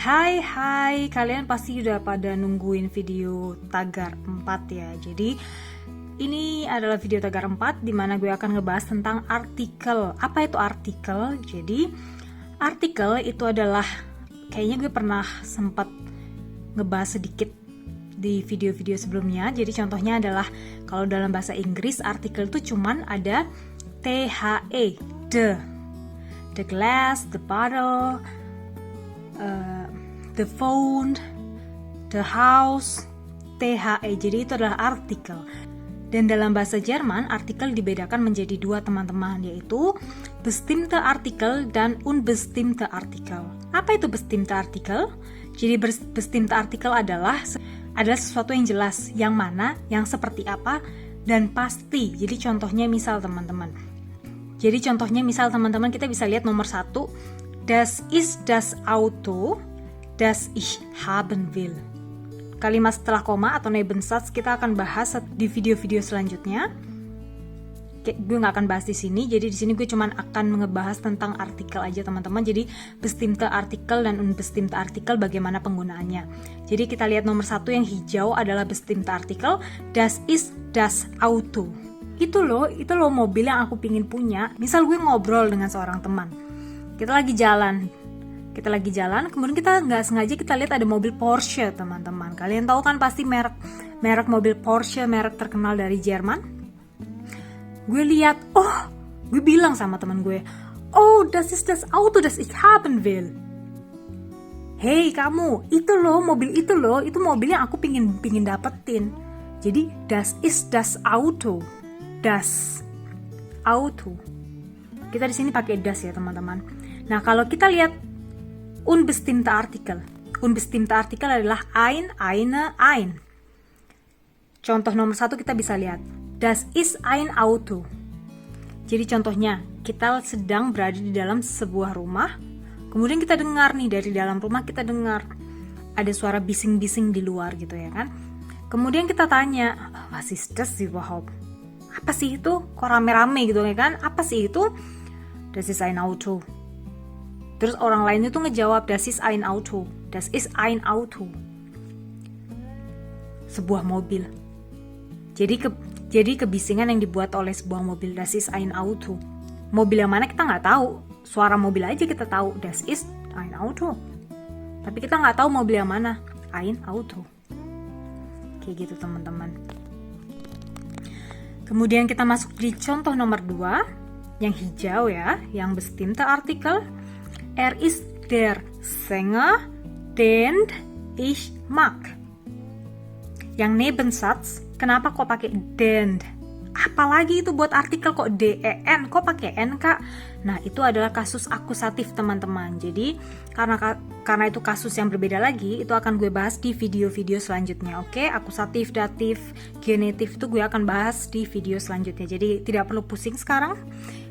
Hai, kalian pasti udah pada nungguin video tagar 4 ya. Jadi ini adalah video tagar 4 dimana gue akan ngebahas tentang artikel. Apa itu artikel? Jadi artikel itu adalah, kayaknya gue pernah sempat ngebahas sedikit di video-video sebelumnya. Jadi contohnya adalah kalau dalam bahasa Inggris artikel itu cuman ada THE, the glass, the bottle, the phone, the house, THE. Jadi itu adalah artikel. Dan dalam bahasa Jerman, artikel dibedakan menjadi dua teman-teman, yaitu bestimmte Artikel dan unbestimmte Artikel. Apa itu bestimmte Artikel? Jadi bestimmte Artikel adalah sesuatu yang jelas, yang mana, yang seperti apa, dan pasti. Jadi contohnya misal teman-teman. Kita bisa lihat nomor 1. Das ist das Auto, das ich haben will. Kalimat setelah koma atau Nebensatz kita akan bahas di video-video selanjutnya. Gue nggak akan bahas di sini, jadi di sini gue cuma akan ngebahas tentang artikel aja teman-teman. Jadi bestimmte Artikel dan unbestimmte Artikel bagaimana penggunaannya. Jadi kita lihat nomor 1 yang hijau adalah bestimmte Artikel, das ist das Auto. Itu loh mobil yang aku pingin punya. Misal gue ngobrol dengan seorang teman, kita lagi jalan, kemudian kita nggak sengaja kita lihat ada mobil Porsche teman-teman. Kalian tahu kan pasti merek mobil Porsche, merek terkenal dari Jerman. Gue lihat, gue bilang sama teman gue, das ist das Auto, das ich haben will. Hey kamu, mobil itu yang aku pingin dapetin. Jadi das ist das Auto, das Auto. Kita di sini pakai das ya teman-teman. Nah kalau kita lihat unbestimmte Artikel adalah ein. Contoh nomor 1 kita bisa lihat, das ist ein Auto. Jadi contohnya, kita sedang berada di dalam sebuah rumah, kemudian kita dengar nih dari dalam rumah, kita dengar ada suara bising-bising di luar gitu ya kan. Kemudian kita tanya, was ist das überhaupt? Apa sih itu? Kok rame-rame gitu ya kan? Apa sih itu? Das ist ein Auto. Terus orang lain itu ngejawab, das ist ein Auto. Das ist ein Auto. Sebuah mobil. Jadi kebisingan yang dibuat oleh sebuah mobil, das ist ein Auto. Mobil yang mana kita nggak tahu. Suara mobil aja kita tahu, das ist ein Auto. Tapi kita nggak tahu mobil yang mana, ein Auto. Kayak gitu teman-teman. Kemudian kita masuk di contoh nomor 2, yang hijau ya, yang bestimmte Artikel. Ist der Sänger, den ich mag. Yang Nebensatz, kenapa kok pakai den? Apalagi itu buat artikel kok den, kok pakai n kak? Nah itu adalah kasus akusatif teman-teman. Jadi karena itu kasus yang berbeda lagi, itu akan gue bahas di video-video selanjutnya. Oke, akusatif, datif, genetif itu gue akan bahas di video selanjutnya. Jadi tidak perlu pusing sekarang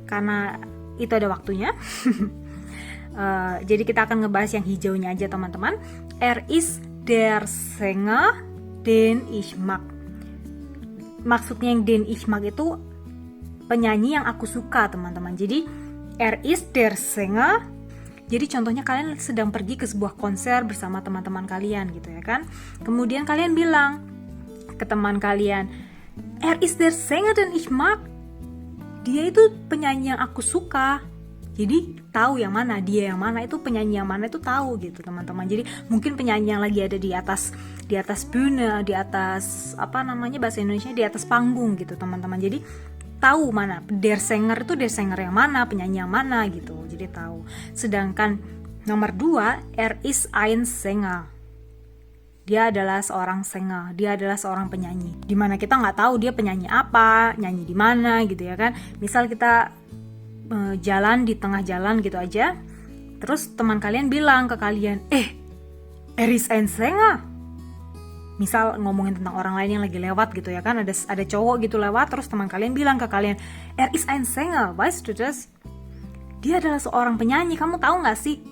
karena itu ada waktunya. Jadi kita akan ngebahas yang hijaunya aja teman-teman. Ist der Sänger, den ich mag. Maksudnya yang den ich mag itu penyanyi yang aku suka teman-teman. Jadi ist der Sänger. Jadi contohnya kalian sedang pergi ke sebuah konser bersama teman-teman kalian gitu ya kan. Kemudian kalian bilang ke teman kalian, ist der Sänger, den ich mag. Dia itu penyanyi yang aku suka. Jadi tahu yang mana, dia yang mana, itu penyanyi yang mana itu tahu gitu teman-teman. Jadi mungkin penyanyi yang lagi ada di atas bühne, di atas bahasa Indonesia, di atas panggung gitu teman-teman. Jadi tahu mana der Sänger itu, der Sänger yang mana, penyanyi yang mana gitu. Jadi tahu. Sedangkan nomor 2, ist ein Sänger. Dia adalah seorang Sänger, dia adalah seorang penyanyi. Dimana kita nggak tahu dia penyanyi apa, nyanyi di mana gitu ya kan. Misal kita jalan di tengah jalan gitu aja, terus teman kalian bilang ke kalian, ist ein Sänger. Misal ngomongin tentang orang lain yang lagi lewat gitu ya kan, ada cowok gitu lewat, terus teman kalian bilang ke kalian, ist ein Sänger, weißt du das? Dia adalah seorang penyanyi, kamu tahu nggak sih?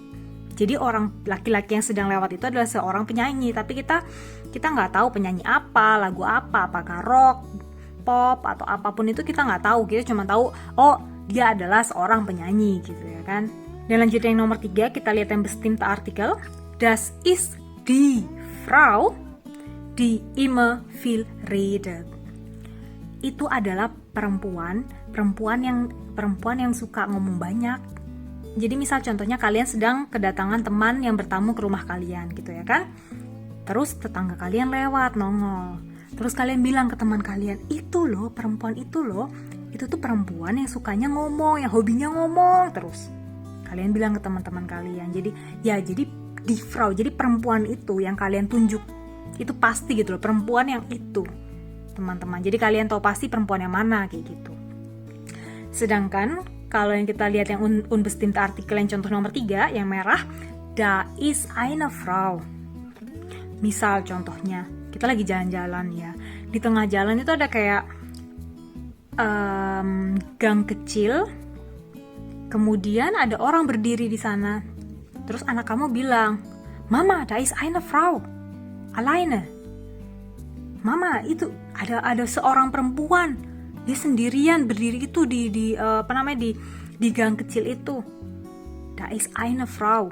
Jadi orang laki-laki yang sedang lewat itu adalah seorang penyanyi, tapi kita nggak tahu penyanyi apa, lagu apa, apakah rock, pop atau apapun itu kita nggak tahu. Kita cuma tahu, dia adalah seorang penyanyi gitu ya kan. Dan lanjut yang nomor 3, kita lihat yang bestimmte Artikel. Das ist die Frau, die immer viel redet. Itu adalah perempuan yang suka ngomong banyak. Jadi misal contohnya kalian sedang kedatangan teman yang bertamu ke rumah kalian gitu ya kan. Terus tetangga kalian lewat nongol. Terus kalian bilang ke teman kalian, itu loh perempuan itu loh. Itu tuh perempuan yang sukanya ngomong, yang hobinya ngomong terus. Kalian bilang ke teman-teman kalian. Jadi die Frau, jadi perempuan itu yang kalian tunjuk. Itu pasti gitu loh, perempuan yang itu. Teman-teman. Jadi kalian tahu pasti perempuan yang mana kayak gitu. Sedangkan kalau yang kita lihat yang unbestimmte Artikel yang contoh nomor 3 yang merah, da ist eine Frau. Misal contohnya, kita lagi jalan-jalan ya. Di tengah jalan itu ada kayak gang kecil. Kemudian ada orang berdiri di sana. Terus anak kamu bilang, "Mama, da ist eine Frau. Alleine." Mama, itu ada seorang perempuan, dia sendirian berdiri itu di gang kecil itu. Da ist eine Frau,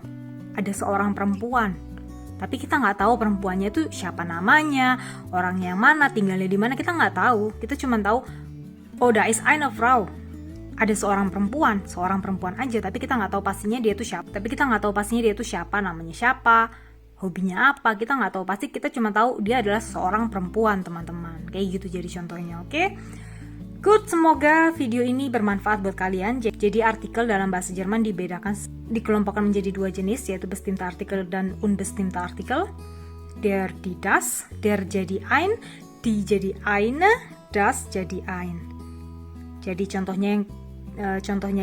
ada seorang perempuan. Tapi kita nggak tahu perempuannya itu siapa namanya, orangnya yang mana, tinggalnya di mana, kita nggak tahu. Kita cuma tahu, oh da ist eine Frau, ada seorang perempuan aja. Tapi kita nggak tahu pastinya dia itu siapa. Namanya siapa, hobinya apa, kita nggak tahu pasti. Kita cuma tahu dia adalah seorang perempuan, teman-teman. Kayak gitu jadi contohnya, oke? Good, semoga video ini bermanfaat buat kalian. Jadi artikel dalam bahasa Jerman dikelompokkan menjadi 2 jenis, yaitu bestimmte Artikel dan unbestimmte Artikel. Der, die, das, der jadi ein, die jadi eine, das jadi ein. Jadi contohnya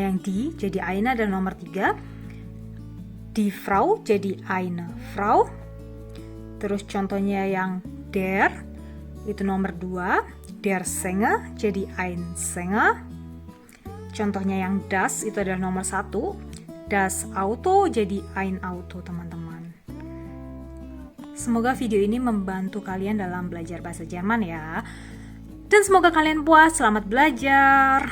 yang die jadi eine dan nomor 3. Die Frau jadi eine Frau. Terus contohnya yang der itu nomor 2. Der Sänger jadi ein Sänger. Contohnya yang das itu adalah nomor 1. Das Auto jadi ein Auto, teman-teman. Semoga video ini membantu kalian dalam belajar bahasa Jerman ya. Dan semoga kalian puas, selamat belajar.